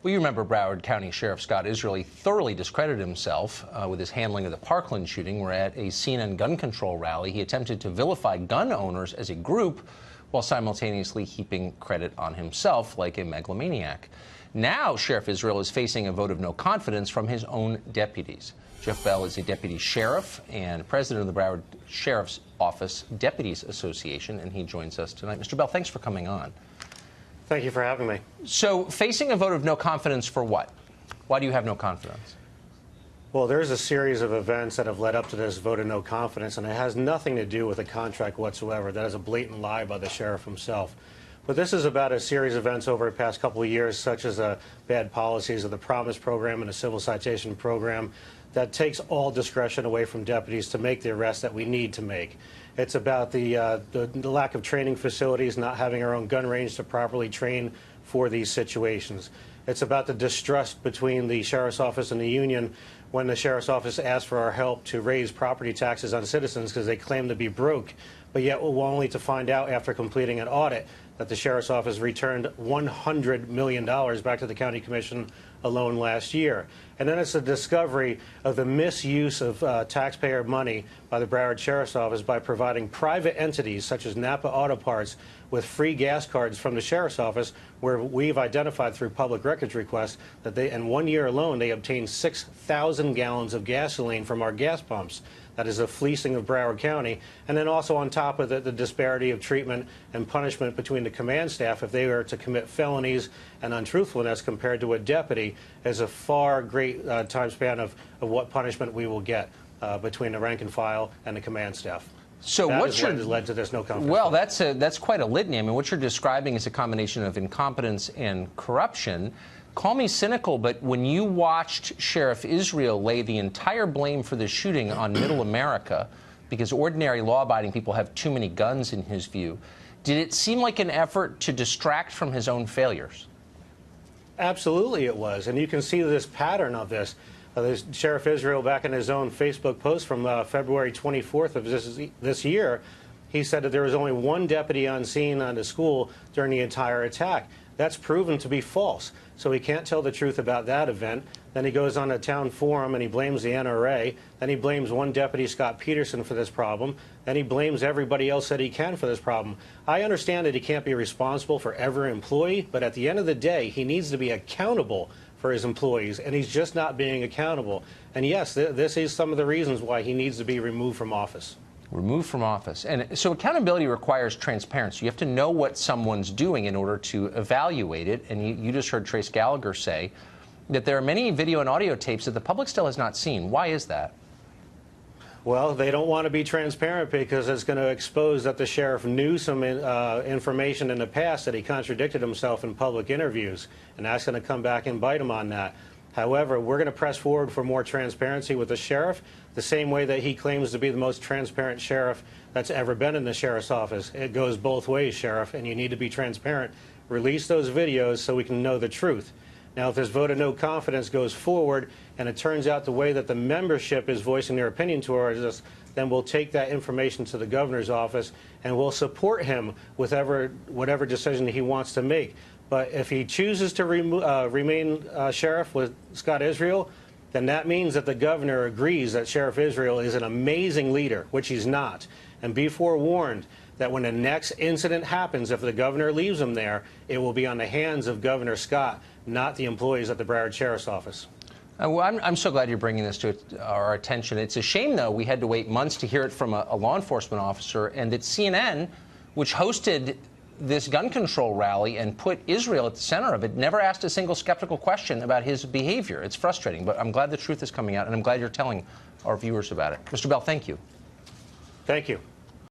Well, you remember Broward County Sheriff Scott Israel thoroughly discredited himself with his handling of the Parkland shooting, where at a CNN gun control rally, he attempted to vilify gun owners as a group while simultaneously heaping credit on himself like a megalomaniac. Now, Sheriff Israel is facing a vote of no confidence from his own deputies. Jeff Bell is a deputy sheriff and president of the Broward Sheriff's Office Deputies Association, and he joins us tonight. Mr. Bell, thanks for coming on. Thank you for having me. So, facing a vote of no confidence for what? Why do you have no confidence? Well, there's a series of events that have led up to this vote of no confidence, and it has nothing to do with a contract whatsoever. That is a blatant lie by the sheriff himself. But this is about a series of events over the past couple of years, such as bad policies of the Promise program and the civil citation program that takes all discretion away from deputies to make the arrests that we need to make. It's about the lack of training facilities, not having our own gun range to properly train for these situations. It's about the distrust between the Sheriff's Office and the union when the Sheriff's Office asked for our help to raise property taxes on citizens because they claim to be broke, but yet we're only to find out after completing an audit that the Sheriff's Office returned $100 million back to the County Commission alone last year. And then it's the discovery of the misuse of taxpayer money by the Broward Sheriff's Office by providing private entities such as Napa Auto Parts with free gas cards from the Sheriff's Office, where we've identified through public records requests that they, in 1 year alone, they obtained 6,000 gallons of gasoline from our gas pumps. That is a fleecing of Broward County. And then also on top of it, the disparity of treatment and punishment between the command staff if they were to commit felonies and untruthfulness compared to a deputy is a far great time span of what punishment we will get between the rank and file and the command staff. So that what has led to this no confidence. Well, that's quite a litany. I mean, what you're describing is a combination of incompetence and corruption. Call me cynical, but when you watched Sheriff Israel lay the entire blame for the shooting on Middle America, because ordinary law-abiding people have too many guns in his view, did it seem like an effort to distract from his own failures? Absolutely it was, and you can see this pattern of this. Sheriff Israel, back in his own Facebook post from February 24th of this year, he said that there was only one deputy on scene on the school during the entire attack. That's proven to be false. So he can't tell the truth about that event. Then he goes on a town forum and he blames the NRA. Then he blames one deputy, Scott Peterson, for this problem. Then he blames everybody else that he can for this problem. I understand that he can't be responsible for every employee, but at the end of the day, he needs to be accountable for his employees, and he's just not being accountable. And yes, this is some of the reasons why he needs to be removed from office. Removed from office. And so accountability requires transparency. You have to know what someone's doing in order to evaluate it. And you just heard Trace Gallagher say that there are many video and audio tapes that the public still has not seen. Why is that? Well, they don't want to be transparent because it's going to expose that the sheriff knew some information in the past, that he contradicted himself in public interviews, and that's going to come back and bite him on that. However, we're going to press forward for more transparency with the sheriff, the same way that he claims to be the most transparent sheriff that's ever been in the sheriff's office. It goes both ways, Sheriff, and you need to be transparent. Release those videos so we can know the truth. Now, if this vote of no confidence goes forward and it turns out the way that the membership is voicing their opinion towards us, then we'll take that information to the governor's office and we'll support him with whatever decision he wants to make. But if he chooses to remain sheriff with Scott Israel, then that means that the governor agrees that Sheriff Israel is an amazing leader, which he's not. And be forewarned that when the next incident happens, if the governor leaves him there, it will be on the hands of Governor Scott, not the employees at the Broward Sheriff's Office. Well, I'm so glad you're bringing this to our attention. It's a shame, though, we had to wait months to hear it from a law enforcement officer, and that CNN, which hosted this gun control rally and put Israel at the center of it, never asked a single skeptical question about his behavior. It's frustrating, but I'm glad the truth is coming out, and I'm glad you're telling our viewers about it. Mr. Bell, thank you. Thank you.